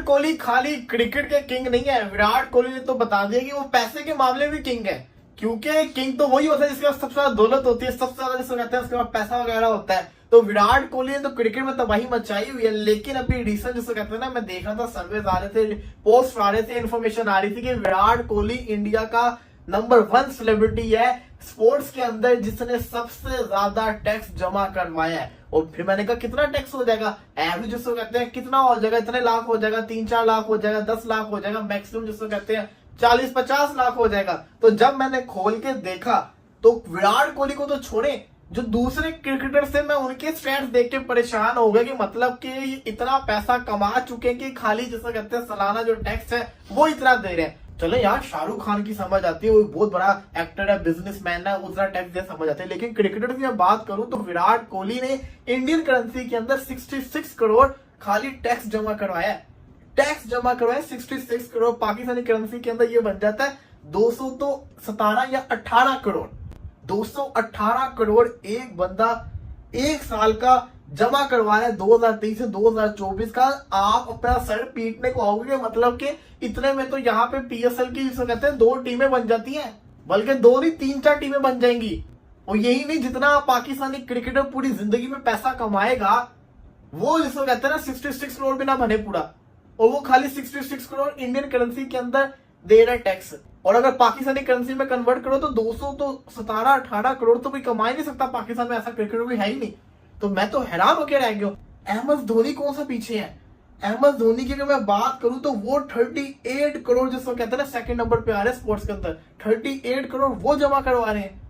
विराट कोहली खाली क्रिकेट के किंग नहीं है, विराट कोहली ने तो बता दिया कि वो पैसे के मामले में किंग है। क्योंकि किंग तो वही होता है जिसके पास सबसे ज्यादा दौलत होती है, सबसे ज्यादा जिसको कहते हैं उसके पास पैसा वगैरह होता है। तो विराट कोहली ने तो क्रिकेट में तबाही मचाई हुई है। लेकिन अभी रिसेंट जिसको कहते हैं ना, मैं देख रहा था, सर्वे आ रहे थे, पोस्ट आ रहे थे, इन्फॉर्मेशन आ रही थी कि विराट कोहली इंडिया का नंबर 1 सेलिब्रिटी है स्पोर्ट्स के अंदर जिसने सबसे ज्यादा टैक्स जमा करवाया है। और फिर मैंने कहा कितना टैक्स हो जाएगा, एवरेज जिसको कहते हैं कितना हो जाएगा, इतने लाख हो जाएगा, 3-4 लाख हो जाएगा, 10 लाख हो जाएगा, मैक्सिमम जिसको कहते हैं 40-50 लाख हो जाएगा। तो जब मैंने खोल के देखा तो विराट कोहली को तो छोड़े, जो दूसरे क्रिकेटर से मैं उनके स्टैट्स देख के परेशान हो गया कि मतलब कि इतना पैसा कमा चुके हैं कि खाली जिसको कहते हैं सालाना जो टैक्स है वो इतना दे रहे हैं। चलो यार, शाहरुख खान की समझ आती है, वो बहुत बड़ा एक्टर है, बिजनेसमैन है, उतना टैक्स दे समझ आती है। लेकिन क्रिकेटर की मैं बात करूं तो विराट कोहली ने इंडियन करेंसी के अंदर 66 करोड़ खाली टैक्स जमा करवाया है। टैक्स जमा करवाया 66 करोड़। पाकिस्तानी करेंसी के अंदर ये बन जाता है 217 या 18 करोड़। 218 करोड़ एक बंदा एक साल का जमा करवाया 2023 से 2024 का। आप अपना सर पीटने को आओगे, मतलब कि इतने में तो यहाँ पे पीएसएल की जिसे कहते हैं 2 टीमें बन जाती हैं, बल्कि 2 नहीं 3-4 टीमें बन जाएंगी। और यही नहीं, जितना पाकिस्तानी क्रिकेटर पूरी जिंदगी में पैसा कमाएगा वो जिसको कहते हैं ना 66 करोड़ भी ना बने पूरा, और वो खाली 66 करोड़ इंडियन करेंसी के अंदर दे रहा है टैक्स। और अगर पाकिस्तानी करेंसी में कन्वर्ट करो तो 217-18 करोड़ तो कोई कमा ही नहीं सकता पाकिस्तान में, ऐसा क्रिकेटर भी है ही नहीं। तो मैं तो हैरान होकर रह गया। अहमद धोनी कौन सा पीछे है? अहमद धोनी की अगर मैं बात करूं तो वो 38 करोड़ जिसको कहते हैं ना सेकंड नंबर पे आ रहे हैं स्पोर्ट्स के अंदर, 38 करोड़ वो जमा करवा रहे हैं।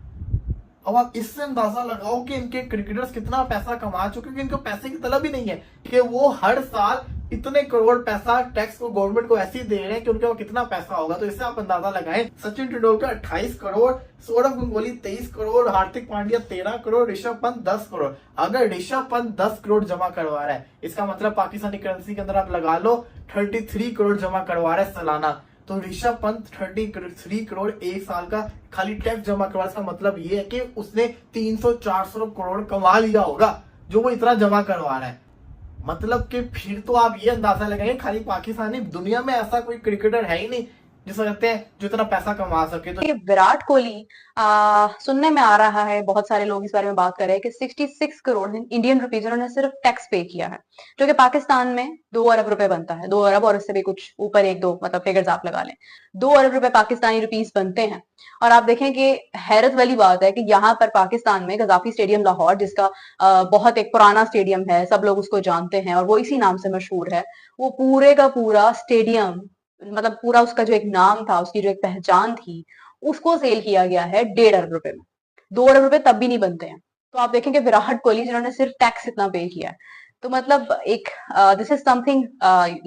अब आप इससे अंदाजा लगाओ कि इनके क्रिकेटर्स कितना पैसा कमा चुके हैं। इनको पैसे की तलब ही नहीं है कि वो हर साल इतने करोड़ पैसा टैक्स को गवर्नमेंट को ऐसे ही दे रहे हैं कि उनके पास कितना पैसा होगा। तो इससे आप अंदाजा लगाएं, सचिन तेंदुलकर 28 करोड़, सौरव गंगोली 23 करोड़, हार्दिक पांड्या 13 करोड़, ऋषभ पंत 10 करोड़। अगर ऋषभ पंत 10 करोड़ जमा करवा रहा है, इसका मतलब पाकिस्तानी करेंसी के अंदर आप लगा लो 33 करोड़ जमा करवा रहा है सालाना। तो ऋषभ पंत 33 करोड़ एक साल का खाली टैक्स जमा करवा, इसका मतलब ये है कि उसने 300-400 करोड़ कमा लिया होगा जो वो इतना जमा करवा रहा है। मतलब कि फिर तो आप ये अंदाजा लगाएंगे खाली पाकिस्तानी, दुनिया में ऐसा कोई क्रिकेटर है ही नहीं जिसे कहते हैं जो इतना पैसा कमा सके। तो विराट कोहली सुनने में आ रहा है, बहुत सारे लोग इस बारे में बात कर रहे हैं कि 66 करोड़ इंडियन रुपीज उन्होंने सिर्फ टैक्स पे किया है, जो कि पाकिस्तान में 2 अरब रुपए बनता है। 2 अरब और इससे भी कुछ ऊपर 1-2 मतलब फिगर्स आप लगा लें, 2 अरब रुपए पाकिस्तानी रुपीज बनते हैं। और आप देखें कि हैरत वाली बात है कि यहाँ पर पाकिस्तान में गजाफी स्टेडियम लाहौर, जिसका बहुत एक पुराना स्टेडियम है, सब लोग उसको जानते हैं और वो इसी नाम से मशहूर है, वो पूरे का पूरा स्टेडियम, मतलब पूरा उसका जो एक नाम था, उसकी जो एक पहचान थी, उसको सेल किया गया है 1.5 अरब रुपए में। 2 अरब रुपए तब भी नहीं बनते हैं। तो आप देखेंगे विराट कोहली जिन्होंने सिर्फ टैक्स इतना पे किया है। तो मतलब एक दिस इज समथिंग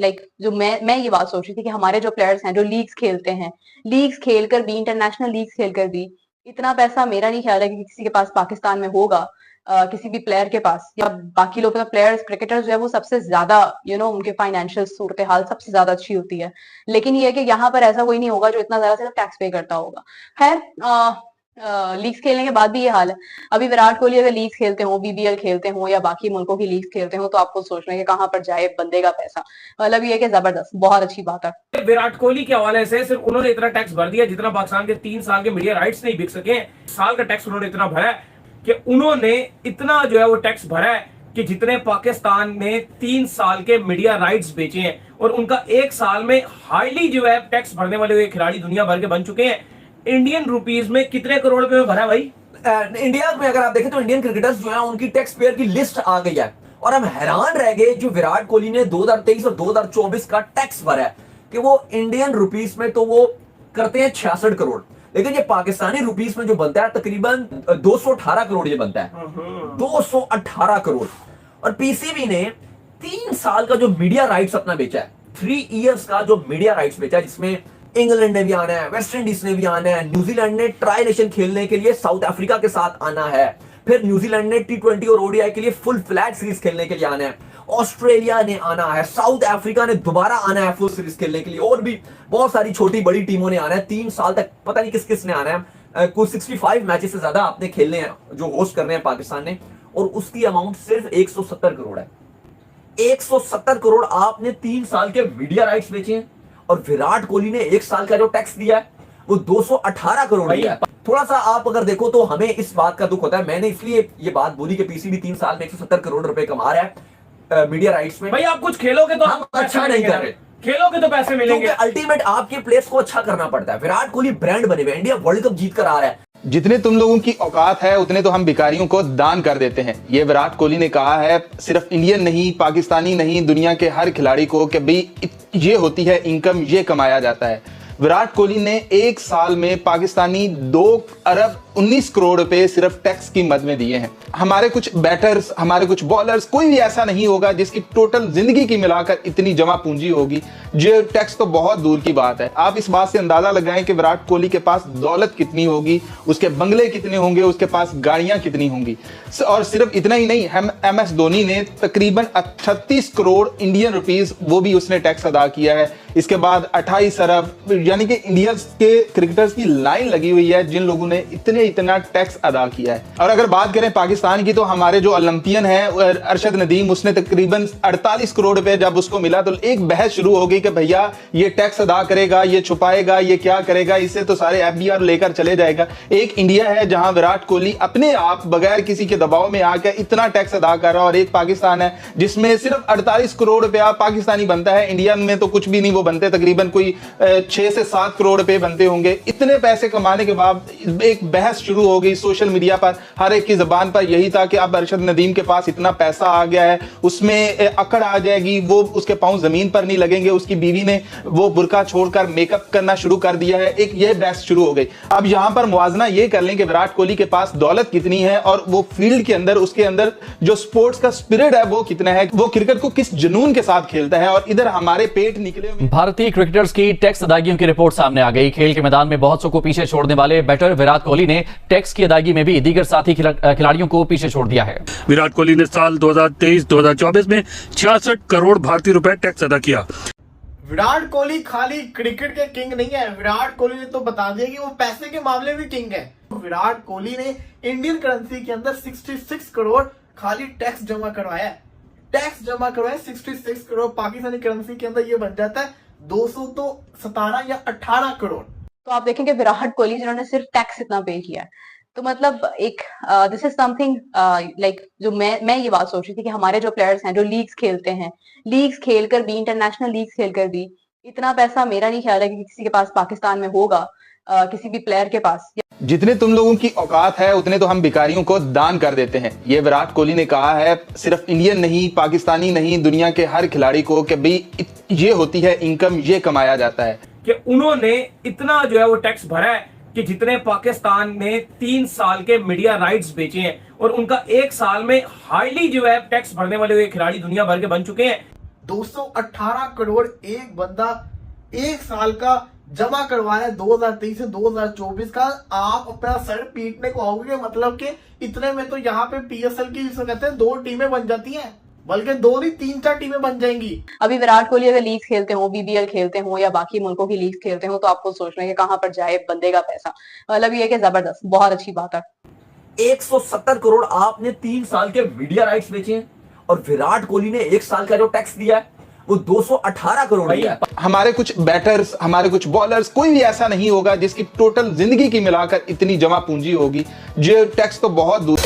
लाइक, जो मैं ये बात सोच रही थी कि हमारे जो प्लेयर्स हैं जो लीग्स खेलते हैं, लीग्स खेलकर भी, इंटरनेशनल लीग्स खेलकर भी इतना पैसा मेरा नहीं ख्याल है कि किसी के पास पाकिस्तान में होगा, किसी भी प्लेयर के पास, या बाकी लोग प्लेयर्स क्रिकेटर्स जो है वो सबसे ज्यादा उनके फाइनेंशियल सूरत हाल सबसे ज्यादा अच्छी होती है। लेकिन ये है कि यहाँ पर ऐसा कोई नहीं होगा जो इतना ज्यादा सिर्फ टैक्स पे करता होगा। खैर, लीग्स खेलने के बाद भी ये हाल है। अभी विराट कोहली अगर लीग्स खेलते हो, बीबीएल खेलते हो या बाकी मुल्कों की लीग्स खेलते हो, तो आपको सोचना है कि कहाँ पर जाए बंदे का पैसा। मतलब ये है कि जबरदस्त, बहुत अच्छी बात है। विराट कोहली के हवाले से सिर्फ उन्होंने इतना टैक्स भर दिया जितना पाकिस्तान के 3 साल के मीडिया राइट्स नहीं बिक सके। साल का टैक्स उन्होंने इतना भरा है कि उन्होंने इतना जो है वो टैक्स भरा है कि जितने पाकिस्तान ने 3 साल के मीडिया राइट्स बेचे हैं। और उनका एक साल में हाईली जो है टैक्स भरने वाले हुए खिलाड़ी दुनिया भर के बन चुके हैं। इंडियन रुपीज में कितने करोड़ रुपए में भरा है भाई? इंडिया में अगर आप देखें तो इंडियन क्रिकेटर्स जो है उनकी टैक्स पेयर की लिस्ट आ गई है। और हम हैरान रह गए जो विराट कोहली ने 2023 और 2024 का टैक्स भरा है कि वो इंडियन रुपीस में तो वो करते हैं 66 करोड़, लेकिन ये पाकिस्तानी रुपीस में जो बनता है तकरीबन 218 करोड़ ये बनता है। 218 करोड़। और पीसीबी ने 3 साल का जो मीडिया राइट्स अपना बेचा है, 3 इयर्स का जो मीडिया राइट्स बेचा है, जिसमें इंग्लैंड ने भी आना है, वेस्ट इंडीज ने भी आना है, न्यूजीलैंड ने ट्राई नेशन खेलने के लिए साउथ अफ्रीका के साथ आना है, फिर न्यूजीलैंड ने T20 और ओडीआई के लिए फुल फ्लैग सीरीज खेलने के लिए आना है, ऑस्ट्रेलिया ने आना है, साउथ अफ्रीका ने दोबारा आना है फुल सीरीज खेलने के लिए, और भी बहुत सारी छोटी बड़ी टीमों ने आना है 3 साल तक। पता नहीं किस किस ने आना है। कुल 65 मैचेस से ज्यादा आपने खेलने हैं जो होस्ट कर रहे हैं पाकिस्तान ने, और उसकी अमाउंट सिर्फ 170 करोड़ है। 170 करोड़ आपने 3 साल के मीडिया राइट्स बेचे हैं और विराट कोहली ने 1 साल का जो टैक्स दिया है वो 218 करोड़ दिया है। थोड़ा सा आप अगर देखो तो हमें इस बात का दुख होता है। मैंने इसलिए ये बात बोली कि पीसीबी 3 साल में 170 करोड़ रुपए कमा रहा है मीडिया राइट्स में। भाई आप कुछ खेलोगे तो हम अच्छा नहीं कर रहे, खेलोगे तो पैसे मिलेंगे। अल्टीमेट आपके प्लेयर्स को अच्छा करना पड़ता है। विराट कोहली ब्रांड बने हुए, इंडिया वर्ल्ड कप जीत कर आ रहा है। जितने तुम लोगों की औकात है उतने तो हम भिखारियों को दान कर देते हैं। ये विराट कोहली ने कहा है, सिर्फ इंडियन नहीं, पाकिस्तानी नहीं, दुनिया के हर खिलाड़ी को कि भाई ये होती है इनकम, ये कमाया जाता है। विराट कोहली ने 1 साल में पाकिस्तानी 2 अरब 19 करोड़ रुपए सिर्फ टैक्स की मद में दिए हैं। हमारे कुछ बैटर्स, हमारे कुछ बॉलर्स, कोई भी ऐसा नहीं होगा जिसकी टोटल जिंदगी की मिलाकर इतनी जमा पूंजी होगी। जो टैक्स तो बहुत दूर की बात है। आप इस बात से अंदाजा लगाएं कि विराट कोहली के पास दौलत कितनी होगी, उसके बंगले कितने होंगे, उसके पास गाड़ियां कितनी होंगी। और सिर्फ इतना ही नहीं, हम MS धोनी ने तकरीबन 38 करोड़ इंडियन रुपीस वो भी उसने टैक्स अदा किया है। इसके बाद 28 अरब, यानी कि इंडिया के क्रिकेटर्स की लाइन लगी हुई है जिन लोगों ने इतना टैक्स अदा किया है। और अगर बात करें पाकिस्तान की तो हमारे जो ओलंपियन है अरशद नदीम, उसने तकरीबन 48 करोड़ रुपए जब उसको मिला तो एक बहस शुरू हो गई कि भैया ये टैक्स अदा करेगा, ये छुपाएगा, ये क्या करेगा, इससे तो सारे FBR लेकर चले जाएगा। एक इंडिया है जहां विराट कोहली अपने आप बगैर किसी के दबाव में आकर इतना टैक्स अदा कर रहा है, और एक पाकिस्तान है जिसमें सिर्फ 48 करोड़ रुपया पाकिस्तानी बनता है। इंडिया में तो कुछ भी नहीं वो बनते, तकरीबन कोई 6 से 7 करोड़ रुपए बनते होंगे। इतने पैसे कमाने के बाद एक बहस शुरू हो गई सोशल मीडिया पर, हर एक की जबान पर यही था कि अब अरशद नदीम के पास इतना पैसा आ गया है, उसमें अकड़ आ जाएगी, वो उसके पांव जमीन पर नहीं लगेंगे। उसकी बीवी ने वो बुर्का छोड़कर मेकअप करना शुरू कर दिया है। एक ये बहस शुरू हो गई। अब यहां पर मुआवजना ये कर लें कि विराट कोहली के पास दौलत कितनी है और वो फील्ड के अंदर, उसके अंदर जो स्पोर्ट्स का स्पिरिट है वो कितना है, वो क्रिकेट को किस जुनून के साथ खेलता है। और इधर हमारे पेट निकले हुए भारतीय क्रिकेटर्स की टैक्स अदायगियों की रिपोर्ट सामने आ गई। खेल के मैदान में बहुत सौ को पीछे छोड़ने वाले बैटर विराट कोहली ने टैक्स की अदायगी में भी दीगर साथी खिलाड़ियों को पीछे छोड़ दिया है। विराट कोहली ने साल 2023-2024 में 66 करोड़ भारतीय रुपए टैक्स अदा किया। विराट कोहली खाली क्रिकेट के किंग नहीं है, विराट कोहली ने तो बता दिया कि वो पैसे के मामले में किंग है। विराट कोहली ने इंडियन करेंसी के अंदर 66 करोड़ खाली टैक्स जमा करवाया है। टैक्स जमा करवाया 66 करोड़, पाकिस्तानी करेंसी के अंदर ये बन जाता है 217 या 18 करोड़। तो आप देखेंगे विराट कोहली जिन्होंने सिर्फ टैक्स इतना पे किया है, तो मतलब एक दिस इज समथिंग लाइक जो मैं ये बात सोच रही थी कि हमारे जो प्लेयर्स हैं जो लीग्स खेलते हैं, लीग्स खेलकर भी, इंटरनेशनल लीग्स खेलकर भी इतना पैसा मेरा नहीं ख्याल है कि किसी के पास पाकिस्तान में होगा, किसी भी प्लेयर के पास। जितने तुम लोगों की औकात है उतने तो हम भिखारियों को दान कर देते हैं। ये विराट कोहली ने कहा है, सिर्फ इंडियन नहीं, पाकिस्तानी नहीं, दुनिया के हर खिलाड़ी को कि भाई ये होती है इनकम, ये कमाया जाता है। कि उन्होंने इतना जो है वो टैक्स भरा है कि जितने पाकिस्तान ने 3 साल के मीडिया राइट्स बेचे हैं, और उनका 1 साल में हाईली जो है टैक्स भरने वाले हुए खिलाड़ी दुनिया भर के बन चुके हैं। 218 करोड़ एक बंदा 1 साल का जमा करवाया 2023 से 2024 का। आप अपना सर पीटने को आओगे, मतलब कि इतने में तो यहाँ पे PSL की जिसे कहते हैं 2 टीमें बन जाती हैं, बल्कि 2 नहीं 3-4 टीमें बन जाएंगी। अभी विराट कोहली अगर लीग खेलते हो, BBL खेलते हो या बाकी मुल्कों की लीग खेलते हो, तो आपको सोचना है कि कहां पर जाए बंदे का पैसा। मतलब ये कि जबरदस्त, बहुत अच्छी बात है। 170 करोड़ आपने 3 साल के मीडिया राइट्स बेचे हैं और विराट कोहली ने 1 साल का जो टैक्स दिया है वो 218 करोड़ दिया है। हमारे कुछ बैटर्स, हमारे कुछ बॉलर्स, कोई भी ऐसा नहीं होगा जिसकी टोटल जिंदगी की मिलाकर इतनी जमा पूंजी होगी। जो टैक्स तो बहुत दूर